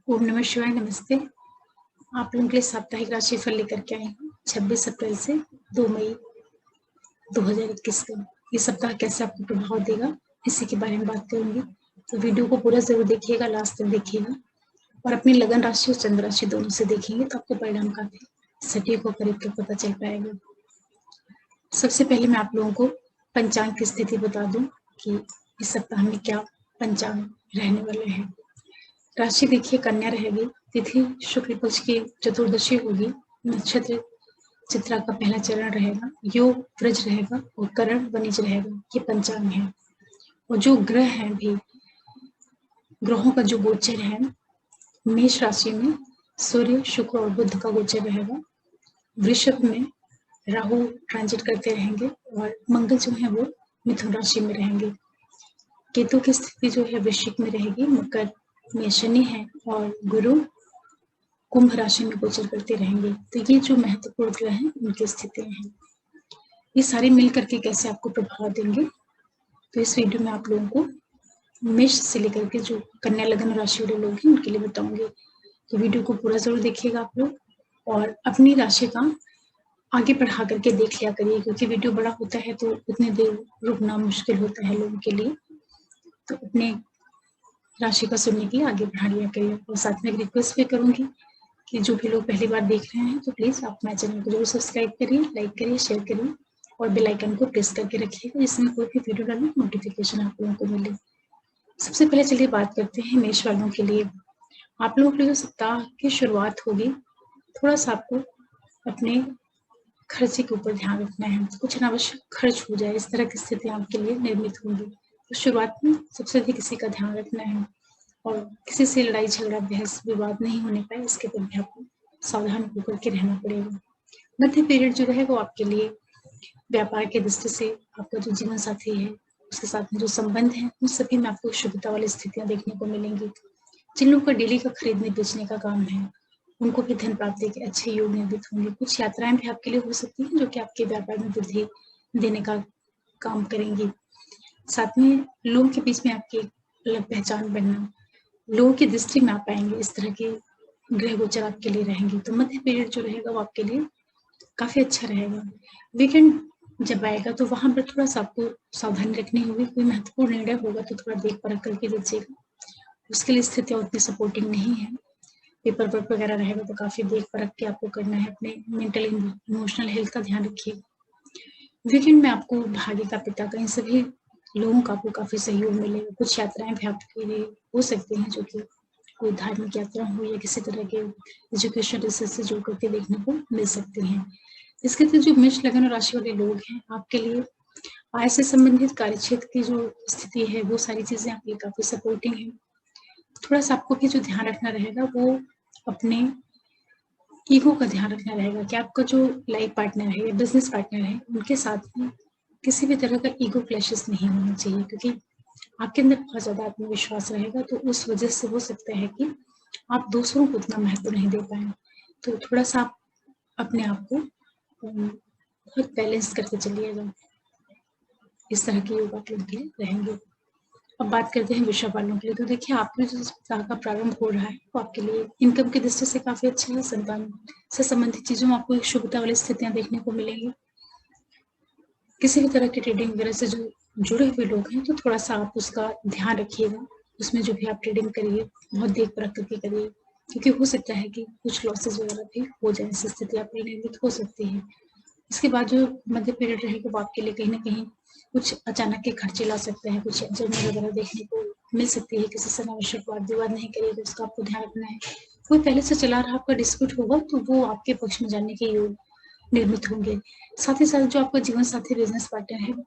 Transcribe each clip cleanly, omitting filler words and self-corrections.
ओम नमः शिवाय। नमस्ते। आप लोगों के लिए साप्ताहिक राशिफल लेकर के आई हूँ 26 अप्रैल से 2 मई 2021 का। ये सप्ताह कैसे आपको प्रभाव देगा इसी के बारे में बात करूंगी, तो वीडियो को पूरा जरूर देखिएगा, लास्ट तक देखिएगा और अपनी लगन राशि और चंद्र राशि दोनों से देखेंगे तो आपको परिणाम काफी सटीक और करीब तक पता चल पाएगा। सबसे पहले मैं आप लोगों को पंचांग की स्थिति बता दूं कि इस सप्ताह में क्या पंचांग रहने वाले हैं। राशि देखिए कन्या रहेगी, तिथि शुक्ल पक्ष की चतुर्दशी होगी, नक्षत्र चित्रा का पहला चरण रहेगा, योग वृज रहेगा और करण वनिज रहेगा। ये पंचांग है। और जो ग्रह हैं भी, ग्रहों का जो गोचर है, मेष राशि में सूर्य शुक्र और बुध का गोचर रहेगा, वृषभ में राहु ट्रांजिट करते रहेंगे और मंगल जो है वो मिथुन राशि में रहेंगे। केतु की स्थिति जो है वृश्चिक में रहेगी, मकर में शनि है और गुरु कुंभ राशि में गोचर करते रहेंगे। तो ये जो महत्वपूर्ण ग्रह हैं उनकी स्थितियां हैं। ये सारे मिल करके कैसे आपको प्रभाव देंगे, तो इस वीडियो में आप लोगों को मेष से लेकर के जो कन्या लगन राशि वाले लोग हैं उनके लिए बताऊंगी। तो वीडियो को पूरा जरूर देखिएगा आप लोग और अपनी राशि का आगे बढ़ा करके देख लिया करिए, क्योंकि वीडियो बड़ा होता है तो उतनी देर रुकना मुश्किल होता है लोगों के लिए। तो अपने राशि का सुनने के लिए आगे बढ़ा लिया करिए। और साथ में एक रिक्वेस्ट भी करूंगी कि जो भी लोग पहली बार देख रहे हैं तो प्लीज आप मेरे चैनल को जरूर सब्सक्राइब करिए, लाइक करिए, शेयर करिए और बेल आइकन को प्रेस करके रखिएगा, जिसमें कोई भी वीडियो डालूं नोटिफिकेशन आप लोगों को मिले। सबसे पहले चलिए बात करते हैं मेष वालों के लिए। आप लोगों के लिए जो सप्ताह की शुरुआत होगी, थोड़ा सा आपको अपने खर्चे के ऊपर ध्यान रखना है। कुछ अनावश्यक खर्च हो जाए, इस तरह की स्थिति आपके लिए निर्मित होंगी। तो शुरुआत में सबसे अधिक किसी का ध्यान रखना है और किसी से लड़ाई झगड़ा बहस विवाद नहीं होने पाए, इसके पर भी आपको सावधान होकर के रहना पड़ेगा। मध्य पीरियड जो है वो आपके लिए व्यापार के दृष्टि से आपका जो जीवन साथी है उसके साथ में जो संबंध है उन सभी में आपको शुभता वाली स्थितियां देखने को मिलेंगी। जिन लोगों का डेली का खरीदने बेचने का काम है उनको भी धन प्राप्ति के अच्छे योग निर्मित होंगे। कुछ यात्राएं भी आपके लिए हो सकती हैं जो कि आपके व्यापार में वृद्धि देने का काम करेंगी। साथ में लोगों के बीच में आपकी एक अलग पहचान बनना, लोगों की दृष्टि में आप आएंगे, इस तरह के ग्रह गोचर आपके लिए रहेंगे। तो मध्य पीरियड जो रहेगा वो आपके लिए काफी अच्छा रहेगा। वीकेंड जब आएगा तो वहां पर थोड़ा सा आपको सावधानी रखनी होगी। कोई महत्वपूर्ण निर्णय होगा तो थोड़ा देख परख करके लीजिएगा, उसके लिए स्थितियां उतनी सपोर्टिंग नहीं है। पेपर वर्क वगैरह रहेगा तो काफी देख परख के आपको करना है। अपने मेंटल इमोशनल हेल्थ का ध्यान रखिए। वीकेंड में आपको भाग्य का पिता का इन सभी लोगों का आपको काफी सहयोग मिलेगा। कुछ यात्राएं भी आपके लिए हो सकती हैं, जो कि कोई धार्मिक यात्रा हो या किसी तरह के एजुकेशन रिसर्च से जुड़ करके देखने को मिल सकती हैं। इसके साथ जो मेष लगन राशि वाले लोग हैं, आपके लिए आय से संबंधित कार्य क्षेत्र की जो स्थिति है वो सारी चीजें आपके लिए काफी सपोर्टिंग है। थोड़ा सा आपको भी जो ध्यान रखना रहेगा वो अपने ईगो का ध्यान रखना रहेगा कि आपका जो लाइफ पार्टनर है या बिजनेस पार्टनर है उनके साथ में किसी भी तरह का ईगो क्लैशेस नहीं होना चाहिए, क्योंकि आपके अंदर बहुत ज्यादा आत्मविश्वास रहेगा तो उस वजह से हो सकता है कि आप दूसरों को उतना महत्व नहीं दे पाए। तो थोड़ा सा आप अपने आप को बहुत बैलेंस करके चलिएगा। इस तरह के योग आप लोगों के लिए रहेंगे। अब बात करते हैं वृषभ वालों के लिए। तो देखिए आपके जो सप्ताह का प्रारंभ हो रहा है वो आपके लिए इनकम की दृष्टि से काफी अच्छा है। संतान से संबंधित चीजों में आपको एक शुभता वाली स्थितियां देखने को मिलेंगी। किसी भी तरह की ट्रेडिंग वगैरह से जो जुड़े हुए लोग हैं तो थोड़ा सा आप उसका ध्यान रखिएगा। उसमें जो भी आप ट्रेडिंग करिए बहुत देख परख करके करिए, क्योंकि हो सकता है कि कुछ लॉसेस वगैरह भी हो जाए, ऐसी स्थिति आपके लिए निर्मित हो सकती है। इसके बाद जो मध्य पीरियड रहेगा वो आपके लिए कहीं ना कहीं कुछ अचानक के खर्चे ला सकते हैं, कुछ जमीन वगैरह देखने को मिल सकती है। किसी से अनावश्यक वाद विवाद नहीं करिएगा, उसका आपको ध्यान रखना है। कोई पहले से चला रहा आपका डिस्प्यूट होगा तो वो आपके पक्ष में जाने के योग निर्मित होंगे। साथ ही साथ जो आपका जीवन साथी बिजनेस पार्टनर है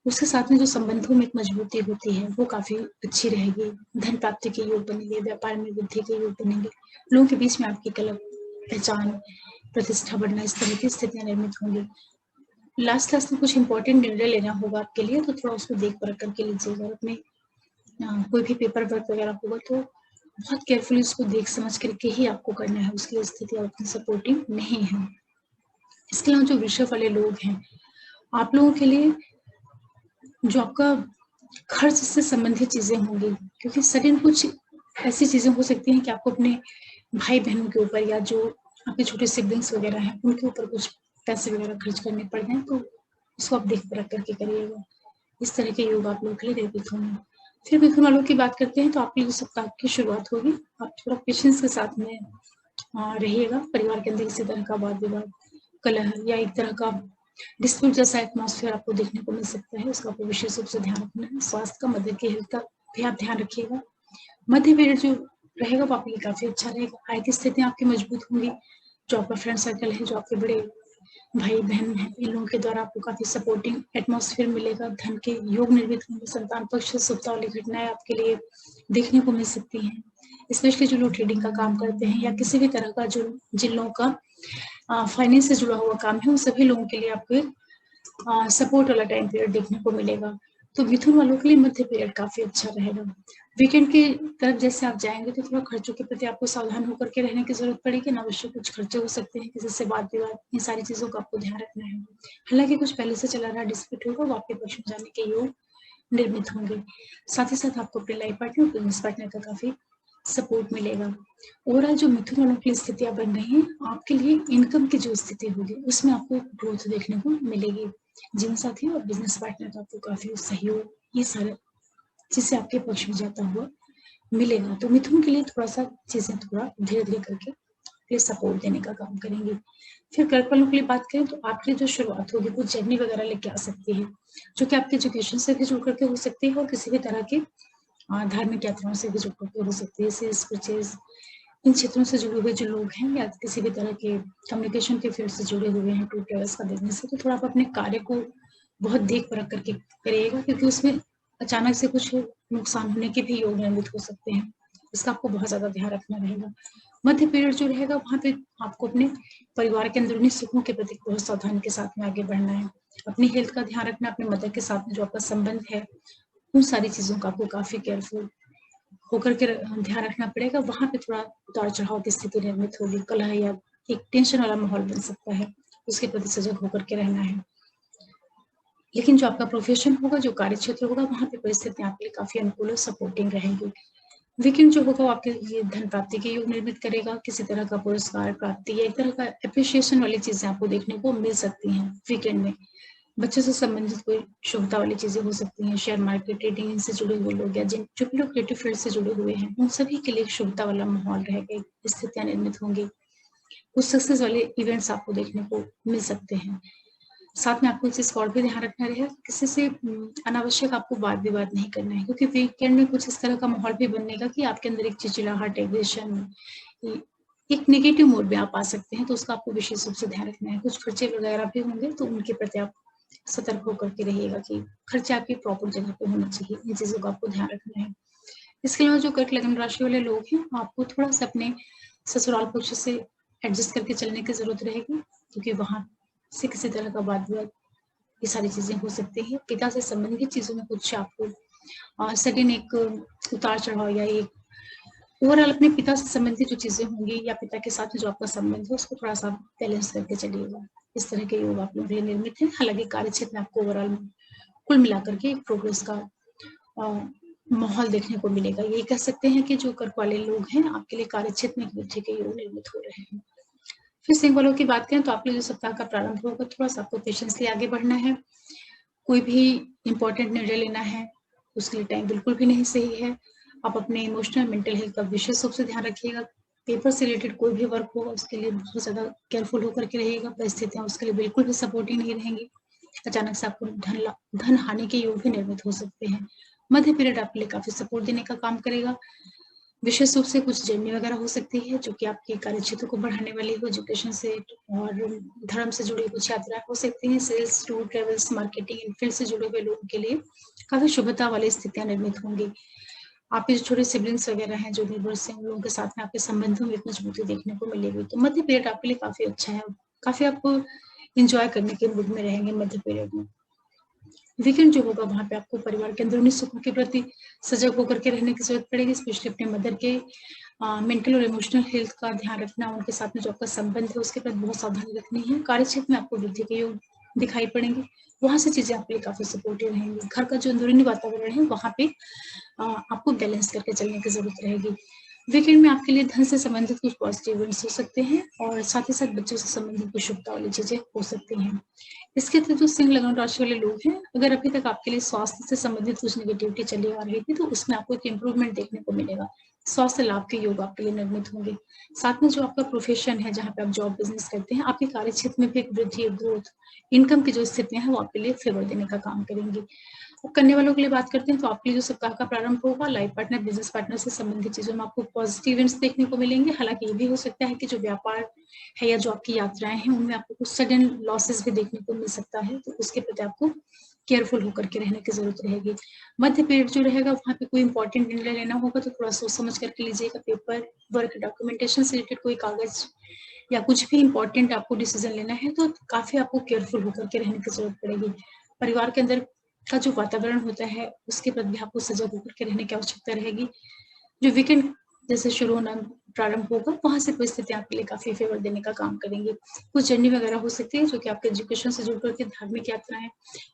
उसके साथ में जो संबंधों में एक मजबूती होती है वो काफी अच्छी रहेगी। धन प्राप्ति के योग बनेंगे, व्यापार में वृद्धि के योग बनेंगे, लोगों के बीच में आपकी एक अलग पहचान प्रतिष्ठा बढ़ना, इस तरह की स्थितियां निर्मित होंगी। लास्ट में कुछ इंपॉर्टेंट निर्णय लेना होगा आपके लिए तो थोड़ा उसको देख परख करके लीजिएगा। अपने कोई भी पेपर वर्क वगैरह होगा तो बहुत केयरफुली उसको देख समझ करके ही आपको करना है, उसकी स्थिति उतनी सपोर्टिव नहीं है। इसके अलावा जो वृषभ वाले लोग हैं, आप लोगों के लिए जो आपका खर्च से संबंधित चीजें होंगी, क्योंकि सडन कुछ ऐसी चीजें हो सकती हैं कि आपको अपने भाई बहनों के ऊपर या जो आपके छोटे सिबलिंग्स वगैरह हैं उनके ऊपर कुछ पैसे वगैरह खर्च करने पड़ जाए, तो उसको आप देख परख करके करिएगा। इस तरह के योग आप लोगों के लिए निर्मित होंगे। फिर मिथुन वालों की बात करते हैं तो आपके जो सप्ताह की शुरुआत होगी, आप थोड़ा पेशेंस के साथ में रहिएगा। परिवार के अंदर किसी तरह का वाद विवाद, कलह या एक तरह का डिस्प्यूट जैसा एटमॉस्फेयर आपको देखने को मिल सकता है, उसका आपको विशेष रूप से ध्यान रखना है। स्वास्थ्य का, मदर की हेल्थ का भी आप ध्यान रखिएगा। मध्य पीरियड जो रहेगा वो आपके लिए काफी अच्छा रहेगा। आय की स्थितियां आपकी मजबूत होंगी। जो आपका फ्रेंड सर्कल है, जो आपके बड़े भाई बहन हैं, इन लोगों के द्वारा आपको काफी सपोर्टिंग एटमॉस्फेयर मिलेगा। धन के योग निर्मित होंगे। संतान पक्ष से शुभता वाली घटनाएं आपके लिए देखने को मिल सकती हैं। स्पेशली जो लोग ट्रेडिंग का काम करते हैं या किसी भी तरह का जो जिन लोगों का फाइनेंस से जुड़ा हुआ काम है, उन सभी लोगों के लिए आपको सपोर्ट वाला टाइम पीरियड देखने को मिलेगा। तो मिथुन वालों के लिए मध्य पीरियड काफी अच्छा रहेगा। वीकेंड की तरफ जैसे आप जाएंगे तो थोड़ा खर्चों के प्रति आपको सावधान होकर के रहने की जरूरत पड़ेगी। अनावश्यक कुछ खर्चे हो सकते हैं, किसी से वाद विवाद, इन सारी चीजों का आपको ध्यान रखना है। हालांकि कुछ पहले से चला रहा डिस्प्यूट होगा, वो आपके पक्ष में जाने के योग निर्मित होंगे। साथ ही साथ आपको अपने लाइफ पार्टनर और बिजनेस पार्टनर का काफी सपोर्ट मिलेगा। ओवरऑल जो मिथुन वालों की स्थितियां बन रही हैं, आपके लिए इनकम की जो स्थिति होगी उसमें आपको ग्रोथ देखने को मिलेगी। जीवन साथी और बिजनेस पार्टनर का आपको काफी सहयोग, ये सारे चीजें आपके पक्ष में जाता हुआ मिलेगा। तो मिथुन के लिए थोड़ा सा चीजें थोड़ा धीरे धीरे करके ये सपोर्ट देने का काम करेंगे। फिर कर्क वालों के लिए बात करें तो आपकी जो शुरुआत होगी वो जर्नी वगैरह लेके आ सकती है, जो कि आपके एजुकेशन से भी जुड़ करके हो सकती है और किसी भी तरह के धार्मिक यात्राओं से भी जुड़ करके हो सकती है। सेल्स, परचेज, इन क्षेत्रों से जुड़े हुए जो लोग हैं या किसी भी तरह के कम्युनिकेशन के फील्ड से जुड़े हुए हैं, टूर ट्रेवल्स का बिजनेस है, तो थोड़ा आप अपने कार्य को बहुत देख परख करके करिएगा, क्योंकि उसमें अचानक से कुछ नुकसान होने के भी योग निर्मित हो सकते हैं। इसका आपको बहुत ज्यादा ध्यान रखना रहेगा। मध्य पीरियड जो रहेगा वहां पे आपको अपने परिवार के अंदरूनी सुखों के प्रति बहुत सावधानी के साथ में आगे बढ़ना है। अपनी हेल्थ का ध्यान रखना, अपने मदर के साथ में जो आपका संबंध है उन सारी चीजों का आपको काफी केयरफुल होकर के ध्यान रखना पड़ेगा। वहां पे थोड़ा उतार चढ़ाव की स्थिति निर्मित होगी, कलह या एक टेंशन वाला माहौल बन सकता है, उसके प्रति सजग होकर के रहना है। लेकिन जो आपका प्रोफेशन होगा, जो कार्य क्षेत्र होगा, वहां पे परिस्थितियां आपके लिए काफी अनुकूल और सपोर्टिंग रहेंगी। वीकेंड जो होगा वो आपके लिए धन प्राप्ति के योग निर्मित करेगा। किसी तरह का पुरस्कार प्राप्ति या एक तरह का अप्रिशिएशन वाली चीजें आपको देखने को मिल सकती हैं वीकेंड में। बच्चों से संबंधित कोई शुभता वाली चीजें हो सकती हैं। शेयर मार्केट, ट्रेडिंग, इनसे जुड़े हुए लोग या जिन जो भी लोग क्रिएटिव फील्ड से जुड़े हुए हैं, उन सभी के लिए शुभता वाला माहौल रहेगा, स्थितियां निर्मित होंगी। कुछ सक्सेस वाले इवेंट्स आपको देखने को मिल सकते हैं। साथ में आपको इस चीज का और भी ध्यान रखना रहेगा, किसी से अनावश्यक आपको वाद विवाद नहीं करना है, क्योंकि वीकेंड में कुछ इस तरह का माहौल भी बनेगा कि आपके अंदर एक चिड़चिड़ाहट, एग्रेशन, एक नेगेटिव मोड में आप आ सकते हैं, तो उसका आपको विशेष रूप से ध्यान रखना है। कुछ खर्चे वगैरह भी होंगे तो उनके प्रति आप सतर्क होकर के रहिएगा कि खर्चे आपकी प्रॉपर जगह पे होना चाहिए। इन चीजों का आपको ध्यान रखना है। इसके अलावा जो कर्क लग्न राशि वाले लोग हैं, आपको थोड़ा सा अपने ससुराल पक्ष से एडजस्ट करके चलने की जरूरत रहेगी, क्योंकि वहां से किसी तरह का वाद विवाद, ये सारी चीजें हो सकती हैं। पिता से संबंधित चीजों में कुछ आपको सडन एक उतार चढ़ाव या एक ओवरऑल अपने पिता से संबंधित जो चीजें होंगी या पिता के साथ जो आपका संबंध है उसको थोड़ा सा बैलेंस करके चलिएगा। इस तरह के योग आप लोगों के लिए निर्मित है। हालांकि कार्य क्षेत्र में आपको ओवरऑल कुल मिलाकर के एक प्रोग्रेस का माहौल देखने को मिलेगा। ये कह सकते हैं कि जो कर्क वाले लोग हैं, आपके लिए कार्य क्षेत्र में एक वृद्धि के योग निर्मित हो रहे हैं। फिर सिंह वालों की बात करें तो आपके जो सप्ताह का प्रारंभ होगा, थोड़ा सा आपको पेशेंसली आगे बढ़ना है। कोई भी इंपॉर्टेंट निर्णय लेना है उसके लिए टाइम बिल्कुल भी नहीं सही है। आप अपने इमोशनल मेंटल हेल्थ का विशेष रूप से ध्यान रखिएगा। पेपर से रिलेटेड कोई भी वर्क होगा उसके लिए बहुत ज्यादा केयरफुल होकर के रहिएगा। परिस्थितियां उसके लिए बिल्कुल भी सपोर्टिव नहीं रहेंगी। अचानक से आपको धन हानि के योग भी निर्मित हो सकते हैं। मध्य पीरियड आपके लिए काफी सपोर्ट देने का काम करेगा। विशेष रूप से कुछ जर्नी वगैरह हो सकती है जो कि आपके कार्य क्षेत्र को बढ़ाने वाली हो। एजुकेशन से और धर्म से जुड़ी कुछ यात्राएं हो सकती हैं। सेल्स, टूर, ट्रेवल्स, मार्केटिंग, इन फील्ड से जुड़े हुए लोगों के लिए काफी शुभता वाली स्थितियां निर्मित होंगी। आपके जो छोटे सिबलिंग्स वगैरह हैं, जो नेबर्स हैं, उन लोगों के साथ में आपके संबंधों में एक मजबूती देखने को मिलेगी। तो मध्य पीरियड आपके लिए काफी अच्छा है। काफी आपको इंजॉय करने के मूड में रहेंगे मध्य पीरियड में। वीकेंड जो होगा वहां पे आपको परिवार के अंदरूनी सुखों के प्रति सजग होकर के रहने की जरूरत पड़ेगी। स्पेशली अपने मदर के मेंटल और इमोशनल हेल्थ का ध्यान रखना, उनके साथ में जो आपका संबंध है उसके प्रति बहुत सावधानी रखनी है। कार्य क्षेत्र में आपको वृद्धि के योग दिखाई पड़ेंगे, वहां से चीजें आपके लिए काफी सपोर्टिव रहेंगी। घर का जो अंदरूनी वातावरण है वहां पे आपको बैलेंस करके चलने की जरूरत रहेगी। वीकेंड में आपके लिए धन से संबंधित कुछ पॉजिटिव इवेंट्स हो सकते हैं और साथ ही साथ बच्चों से संबंधित कुछ शुभता वाली चीजें हो सकती हैं। इसके अतिरिक्त जो सिंह लगन राशि वाले लोग हैं, अगर अभी तक आपके लिए स्वास्थ्य से संबंधित कुछ नेगेटिविटी चली आ रही थी तो उसमें आपको एक इम्प्रूवमेंट देखने को मिलेगा। स्वास्थ्य लाभ के योग आपके लिए निर्मित होंगे। साथ में जो आपका प्रोफेशन है, जहाँ पे आप जॉब बिजनेस करते हैं, आपके कार्य क्षेत्र में भी एक वृद्धि, एक ग्रोथ, इनकम की जो स्थितियां हैं वो आपके लिए फेवर देने का काम करेंगी। करने वालों के लिए बात करते हैं तो आपके लिए जो सप्ताह का प्रारंभ होगा, लाइफ पार्टनर, बिजनेस पार्टनर से संबंधित चीजों में आपको पॉजिटिव इवेंट्स देखने को मिलेंगे। हालांकि ये भी हो सकता है कि जो व्यापार है या जो आपकी यात्राएं हैं उनमें आपको कुछ सडन लॉसेस भी देखने को मिल सकता है, तो उसके प्रति आपको केयरफुल होकर के रहने की जरूरत रहेगी। मध्य पीरियड जो रहेगा वहाँ पे कोई इंपॉर्टेंट निर्णय लेना होगा तो थोड़ा सोच समझ करके लीजिएगा। पेपर वर्क, डॉक्यूमेंटेशन से रिलेटेड कोई कागज या कुछ भी इंपॉर्टेंट आपको डिसीजन लेना है तो काफी आपको केयरफुल होकर के रहने की जरूरत पड़ेगी। परिवार के अंदर का जो वातावरण होता है उसके प्रति भी आपको सजग होकर के रहने की आवश्यकता रहेगी। जो वीकेंड जैसे शुरू होना प्रारंभ होगा वहां से परिस्थिति आपके लिए काफी फेवर देने का काम करेंगे। कुछ जर्नी वगैरह हो सकती है जो कि आपके एजुकेशन से जुड़ करके धार्मिक यात्राएं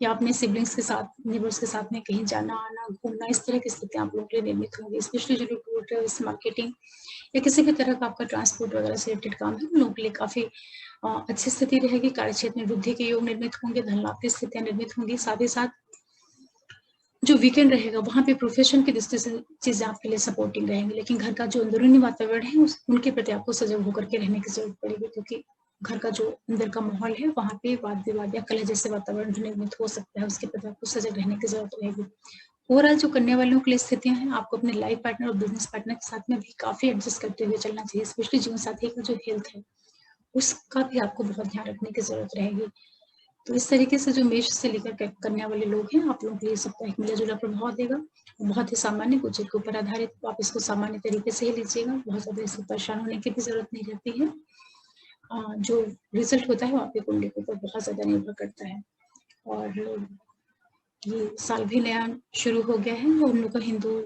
या अपने सिबलिंग्स के साथ, नेबर्स के साथ में कहीं जाना आना, घूमना, इस तरह की स्थितियां आप लोगों के लिए निर्मित होंगी। स्पेशली जो टूर ट्रेवल्स, मार्केटिंग या किसी भी तरह का आपका ट्रांसपोर्ट वगैरह से रिलेटेड काम है, उन लोगों के लिए काफी अच्छी स्थिति रहेगी। कार्य क्षेत्र में वृद्धि के योग निर्मित होंगे, धन लाभ की स्थितियां निर्मित होंगी। साथ ही साथ जो वीकेंड रहेगा वहां पे प्रोफेशन की दृष्टि से चीजें आपके लिए सपोर्टिंग रहेंगी, लेकिन घर का जो अंदरूनी वातावरण है उनके प्रति आपको सजग होकर के रहने की जरूरत पड़ेगी, क्योंकि घर का जो अंदर का माहौल है वहां पे वाद विवाद या कलह जैसे वातावरण जो निर्मित हो सकता है उसके प्रति आपको सजग रहने की जरूरत रहेगी। ओवरऑल जो करने वालों के लिए स्थितियां हैं, आपको अपने लाइफ पार्टनर और बिजनेस पार्टनर के साथ में भी काफी एडजस्ट करते हुए चलना चाहिए। स्पेशली जीवन साथी का जो हेल्थ है उसका भी आपको बहुत ध्यान रखने की जरूरत रहेगी। तो इस तरीके से जो मेष से लेकर कन्या वाले लोग हैं, आप लोगों के लिए साप्ताहिक मिला जुला प्रभाव देगा। बहुत ही सामान्य, गोचर के ऊपर आधारित, तो आप इसको सामान्य तरीके से ही लीजिएगा। बहुत ज्यादा इससे परेशान होने की भी जरूरत नहीं रहती है। जो रिजल्ट होता है वो आपके कुंडली के ऊपर बहुत ज्यादा निर्भर करता है। और ये साल भी नया शुरू हो गया है और हम लोग का हिंदू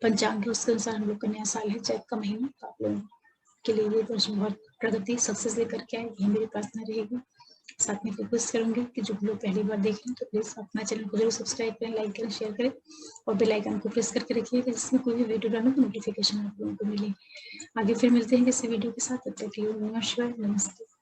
पंचांग है उसके अनुसार हम लोग का नया साल है, चैत का महीना। तो आप लोगों के लिए ये वर्ष बहुत प्रगति, सक्सेस लेकर के आए, यही मेरी प्रार्थना रहेगी। साथ में रिक्वेस्ट करूंगी कि जो लोग पहली बार देख रहे हैं तो प्लीज अपना चैनल को जरूर सब्सक्राइब करें, लाइक करें, शेयर करें और बेल आइकन को प्रेस करके रखिएगा जिसमें कोई भी वीडियो डालूं तो नोटिफिकेशन आप लोगों को मिले। आगे फिर मिलते हैं किसी वीडियो के साथ, तब तक के लिए नमस्कार, नमस्ते।